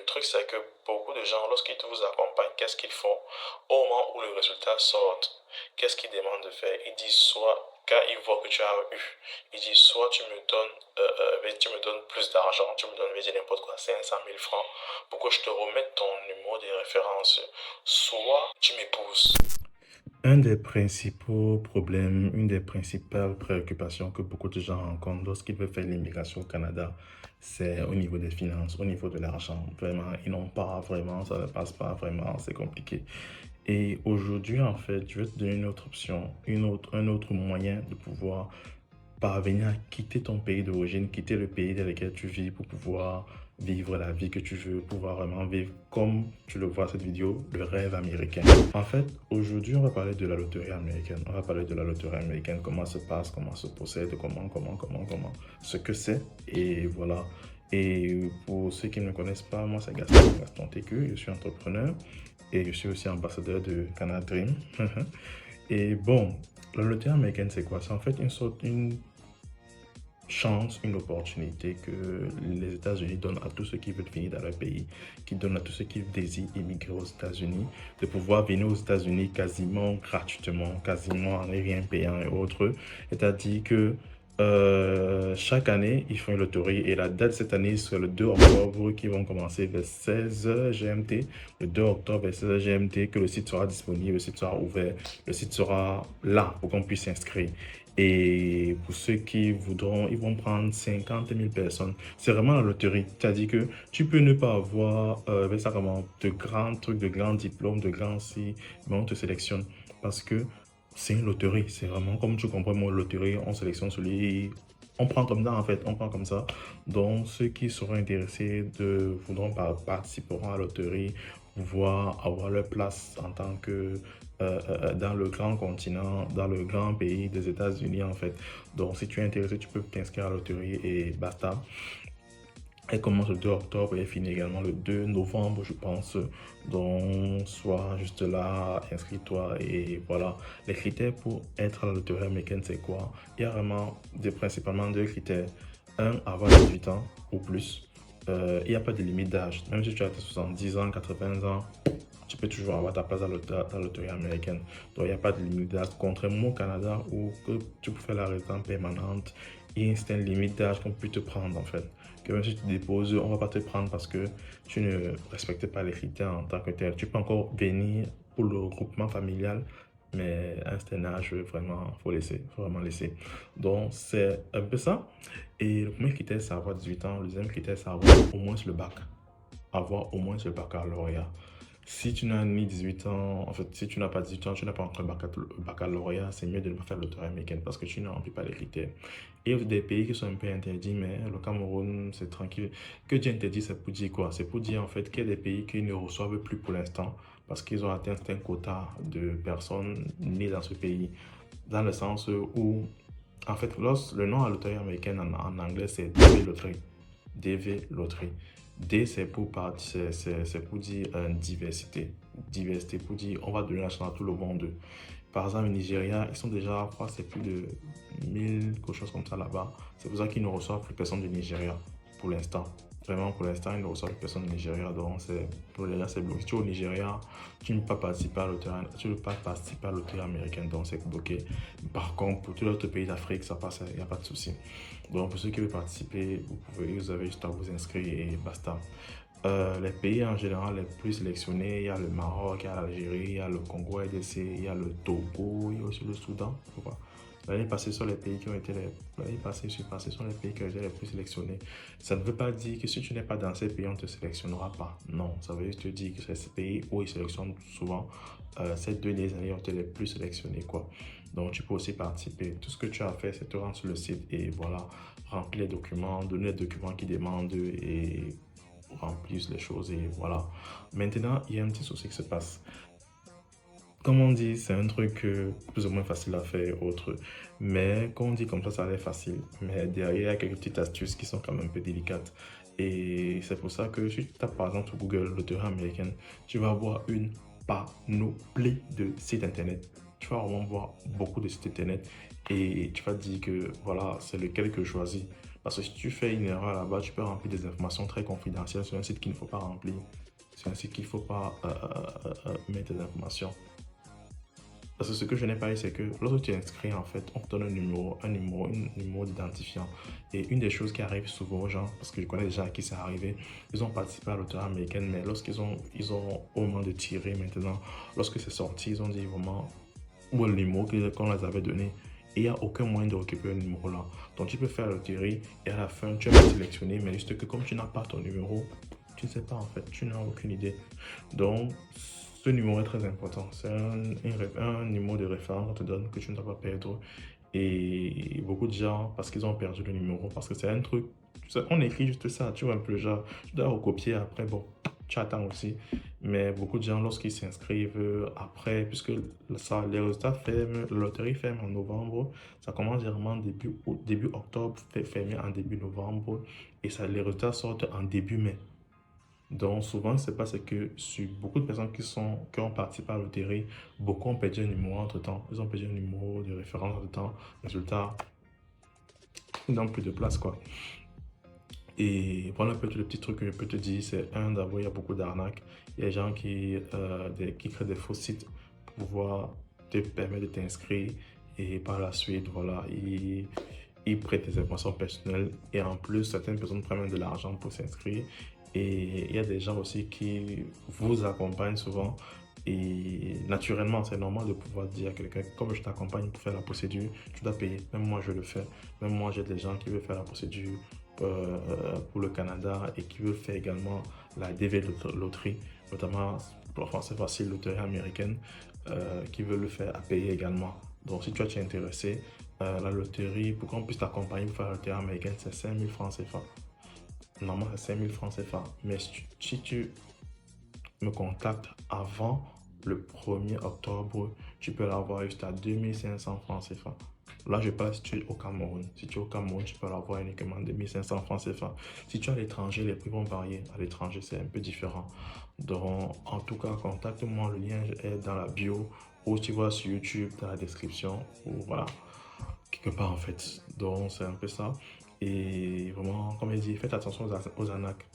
truc, c'est que beaucoup de gens, lorsqu'ils vous accompagnent, qu'est-ce qu'ils font? Au moment où le résultat sort, qu'est-ce qu'ils demandent de faire? Ils disent soit, quand ils voient que tu as eu, ils disent soit tu me donnes plus d'argent, tu me donnes, je vais dire n'importe quoi, 500 000 francs, pour que je te remette ton numéro de référence, soit tu m'épouses. Un des principaux problèmes, une des principales préoccupations que beaucoup de gens rencontrent lorsqu'ils veulent faire l'immigration au Canada, c'est au niveau des finances, au niveau de l'argent. Vraiment, ils n'ont pas vraiment, ça ne passe pas vraiment, c'est compliqué. Et aujourd'hui, en fait, je vais te donner une autre option, un autre moyen de pouvoir parvenir à quitter ton pays d'origine, quitter le pays dans lequel tu vis pour pouvoir vivre la vie que tu veux, pouvoir vraiment vivre comme tu le vois dans cette vidéo, le rêve américain. En fait, aujourd'hui, on va parler de la loterie américaine. On va parler de la loterie américaine, comment ça se passe, comment ça se possède, comment, ce que c'est. Et voilà. Et pour ceux qui ne me connaissent pas, moi c'est Gaston Técu, je suis entrepreneur et je suis aussi ambassadeur de Canada Dream. Et bon, la loterie américaine, c'est quoi? C'est en fait une chance, une opportunité que les États-Unis donnent à tous ceux qui veulent venir dans leur pays, qui donnent à tous ceux qui désirent immigrer aux États-Unis, de pouvoir venir aux États-Unis quasiment gratuitement, quasiment en rien payant et autres. C'est-à-dire que chaque année, ils font une loterie et la date cette année, c'est le 2 octobre qui vont commencer vers 16h GMT. Le 2 octobre vers 16h GMT que le site sera disponible, le site sera ouvert, le site sera là pour qu'on puisse s'inscrire. Et pour ceux qui voudront, ils vont prendre 50 000 personnes. C'est vraiment la loterie. C'est-à-dire que tu peux ne pas avoir avec ça, comment, de grands trucs, de grands diplômes, de grands si, mais on te sélectionne. Parce que c'est une loterie. C'est vraiment comme tu comprends, moi, loterie, on sélectionne celui. On prend comme ça, en fait. On prend comme ça. Donc, ceux qui seront intéressés voudront participeront à la loterie, pouvoir avoir leur place en tant que dans le grand continent, dans le grand pays des États-Unis en fait. Donc si tu es intéressé, tu peux t'inscrire à la loterie et basta. Elle commence le 2 octobre et elle finit également le 2 novembre, je pense. Donc, sois juste là, inscris-toi et voilà. Les critères pour être à la loterie américaine, c'est quoi? Il y a vraiment principalement deux critères. Un, avoir 18 ans ou plus. Il n'y a pas de limite d'âge. Même si tu as 70 ans, 80 ans, tu peux toujours avoir ta place dans la loterie américaine. Donc, il n'y a pas de limite d'âge. Contrairement au Canada où que tu peux faire la résidence permanente, il y a une limite d'âge qu'on peut te prendre en fait. Que même si tu déposes, on ne va pas te prendre parce que tu ne respectes pas les critères en tant que tel. Tu peux encore venir pour le regroupement familial, mais à un certain âge, vraiment, il faut laisser, faut vraiment laisser. Donc, c'est un peu ça. Et le premier critère, c'est avoir 18 ans. Le deuxième critère, c'est avoir au moins le bac. Avoir au moins le baccalauréat. Si tu n'as ni 18 ans, en fait, si tu n'as pas 18 ans, tu n'as pas encore le baccalauréat, c'est mieux de ne pas faire l'autorité américaine parce que tu ne remplis pas les critères. Et il y a des pays qui sont un peu interdits, mais le Cameroun, c'est tranquille. Que Dieu interdit, c'est pour dire quoi? C'est pour dire en fait qu'il y a des pays qui ne reçoivent plus pour l'instant parce qu'ils ont atteint un quota de personnes nées dans ce pays. Dans le sens où, en fait, le nom à l'autorité américaine en anglais, c'est DV Lottery. DV Lottery. D, c'est c'est pour dire diversité. Diversité pour dire on va donner la chance à tout le monde. Par exemple, au Nigeria, ils sont déjà, je crois, c'est plus de 1000, quelque chose comme ça là-bas. C'est pour ça qu'ils ne reçoivent plus personne du Nigeria pour l'instant. Vraiment, pour l'instant, ils ne reçoivent plus personne du Nigeria. Donc, pour les gars, c'est bloqué. Si tu es au Nigeria, tu ne peux pas participer à l'autorité, tu ne peux pas participer à l'autorité américaine. Donc, c'est bloqué. Par contre, pour tous les autres pays d'Afrique, ça passe, il n'y a pas de souci. Donc, pour ceux qui veulent participer, vous avez juste à vous inscrire et basta. Les pays en général les plus sélectionnés, il y a le Maroc, il y a l'Algérie, il y a le Congo RDC, il y a le Togo, il y a aussi le Soudan. L'année passée, sont les pays qui ont été l'année passée, sont les pays qui ont été les plus sélectionnés. Ça ne veut pas dire que si tu n'es pas dans ces pays, on ne te sélectionnera pas. Non, ça veut juste dire que c'est ces pays où ils sélectionnent souvent. Ces deux dernières années ont été les plus sélectionnés, quoi. Donc, tu peux aussi participer. Tout ce que tu as à faire, c'est te rendre sur le site et voilà, remplir les documents, donner les documents qu'ils demandent et remplir les choses et voilà. Maintenant, il y a un petit souci qui se passe. Comme on dit, c'est un truc plus ou moins facile à faire, autre. Mais quand on dit comme ça a l'air facile. Mais derrière, il y a quelques petites astuces qui sont quand même un peu délicates. Et c'est pour ça que si tu tapes par exemple sur Google loterie américaine, tu vas avoir une panoplie de sites internet. Tu vas vraiment voir beaucoup de sites internet et tu vas te dire que voilà, c'est lequel que je choisis. Parce que si tu fais une erreur là-bas, tu peux remplir des informations très confidentielles sur un site qu'il ne faut pas remplir. C'est un site qu'il ne faut pas mettre des informations. Parce que ce que je n'ai pas eu, c'est que lorsque tu es inscrit, en fait, on te donne un numéro d'identifiant. Et une des choses qui arrive souvent aux gens, parce que je connais déjà à qui c'est arrivé, ils ont participé à l'autorité américaine, mais ils ont au moment de tirer maintenant, lorsque c'est sorti, ils ont dit vraiment, ou le numéro qu'on les avait donné. Et il n'y a aucun moyen de récupérer le numéro là. Donc tu peux faire la loterie et à la fin, tu vas sélectionner, mais juste que comme tu n'as pas ton numéro, tu ne sais pas en fait, tu n'as aucune idée. Donc, ce numéro est très important. C'est un numéro de référence qu'on te donne que tu ne dois pas perdre. Et beaucoup de gens, parce qu'ils ont perdu le numéro, parce que c'est un truc, on écrit juste ça, tu vois un peu genre, tu dois recopier après, bon, tu attends aussi. Mais beaucoup de gens, lorsqu'ils s'inscrivent après, puisque ça, les résultats ferment, la loterie ferme en novembre, ça commence généralement début octobre, fermé en début novembre, et ça, les résultats sortent en début mai. Donc, souvent, c'est parce que sur beaucoup de personnes qui ont participé à la loterie, beaucoup ont perdu un numéro entre-temps. Ils ont perdu un numéro de référence entre-temps. Résultat, ils n'ont plus de place, quoi. Et voilà un peu tous les petits trucs que je peux te dire. C'est un, d'abord, il y a beaucoup d'arnaques. Il y a des gens qui créent des faux sites pour pouvoir te permettre de t'inscrire. Et par la suite, voilà, ils prêtent des informations personnelles. Et en plus, certaines personnes prennent même de l'argent pour s'inscrire. Et il y a des gens aussi qui vous accompagnent souvent. Et naturellement, c'est normal de pouvoir dire à quelqu'un, comme je t'accompagne pour faire la procédure, tu dois payer. Même moi, je le fais. Même moi, j'ai des gens qui veulent faire la procédure pour le Canada et qui veulent faire également la DV loterie, notamment pour le français facile, loterie américaine, qui veulent le faire à payer également. Donc, si toi, tu es intéressé, la loterie, pour qu'on puisse t'accompagner pour faire la loterie américaine, c'est 5000 francs CFA. Normalement, c'est 5000 francs CFA. Mais si tu me contactes avant le 1er octobre, tu peux l'avoir jusqu'à 2500 francs CFA. Là, je parle si tu es au Cameroun. Si tu es au Cameroun, tu peux l'avoir uniquement 2500 francs CFA. Si tu es à l'étranger, les prix vont varier. À l'étranger, c'est un peu différent. Donc, en tout cas, contacte-moi. Le lien est dans la bio ou tu vois sur YouTube, dans la description. Ou voilà, quelque part en fait. Donc, c'est un peu ça. Et vraiment, comme je dis, faites attention aux arnaques.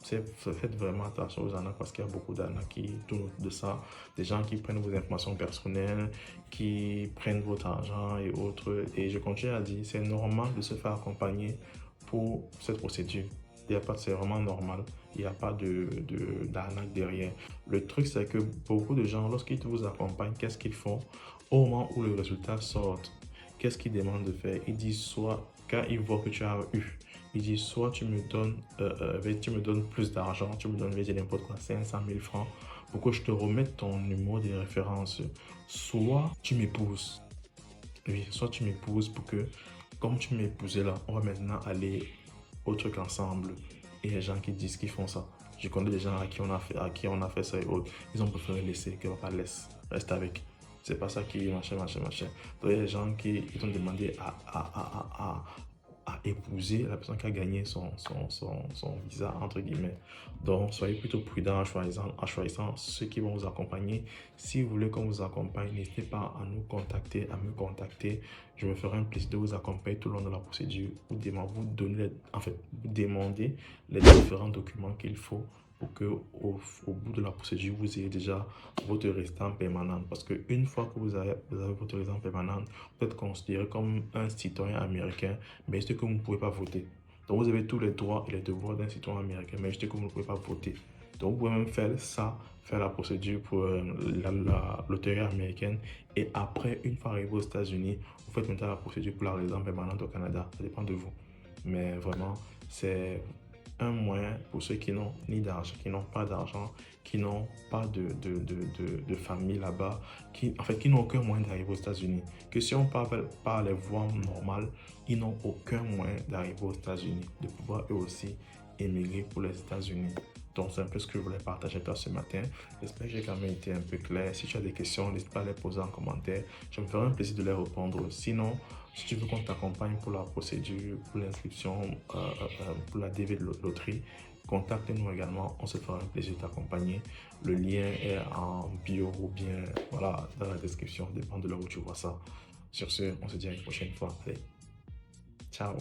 Faites vraiment attention aux arnaques parce qu'il y a beaucoup d'arnaques qui tournent de ça. Des gens qui prennent vos informations personnelles, qui prennent votre argent et autres. Et je continue à dire, c'est normal de se faire accompagner pour cette procédure. Il y a pas, c'est vraiment normal. Il n'y a pas d'arnaque derrière. Le truc, c'est que beaucoup de gens, lorsqu'ils vous accompagnent, qu'est-ce qu'ils font? Au moment où le résultat sort, qu'est-ce qu'ils demandent de faire? Ils disent soit, quand ils voient que tu as eu, ils disent soit tu me donnes plus d'argent, tu me donnes, je vais dire n'importe quoi, 500 000 francs pour que je te remette ton numéro de référence. Soit tu m'épouses. Oui, soit tu m'épouses pour que, comme tu m'épousais là, on va maintenant aller au truc ensemble. Et il y a des gens qui disent qu'ils font ça. Je connais des gens à qui on a fait ça et autres. Ils ont préféré laisser, que papa laisse, reste avec. C'est pas ça qui machin, machin, machin. Donc il y a des gens qui ils ont demandé à épouser la personne qui a gagné son visa, entre guillemets. Donc, soyez plutôt prudent en choisissant ceux qui vont vous accompagner. Si vous voulez qu'on vous accompagne, n'hésitez pas à nous contacter, à me contacter. Je me ferai un plaisir de vous accompagner tout le long de la procédure. Vous donner, en fait, vous demander les différents documents qu'il faut pour que au bout de la procédure, vous ayez déjà votre résident permanent. Parce qu'une fois que vous avez votre résident permanent, vous êtes considéré comme un citoyen américain, mais juste que vous ne pouvez pas voter. Donc vous avez tous les droits et les devoirs d'un citoyen américain, mais juste que vous ne pouvez pas voter. Donc vous pouvez même faire ça, faire la procédure pour la loterie américaine. Et après, une fois arrivé aux États-Unis, vous faites maintenant la procédure pour la résidence permanente au Canada. Ça dépend de vous. Mais vraiment, c'est un moyen pour ceux qui n'ont ni d'argent, qui n'ont pas d'argent, qui n'ont pas de famille là-bas, qui n'ont aucun moyen d'arriver aux États-Unis. Que si on parle par les voies normales, ils n'ont aucun moyen d'arriver aux États-Unis, de pouvoir eux aussi émigrer pour les États-Unis. Donc, c'est un peu ce que je voulais partager avec toi ce matin. J'espère que j'ai quand même été un peu clair. Si tu as des questions, n'hésite pas à les poser en commentaire. Je me ferai un plaisir de les répondre. Sinon, si tu veux qu'on t'accompagne pour la procédure, pour l'inscription, pour la DV de loterie, contacte-nous également. On se fera un plaisir de t'accompagner. Le lien est en bio ou bien voilà, dans la description. Dépend de là où tu vois ça. Sur ce, on se dit à une prochaine fois. Allez, ciao.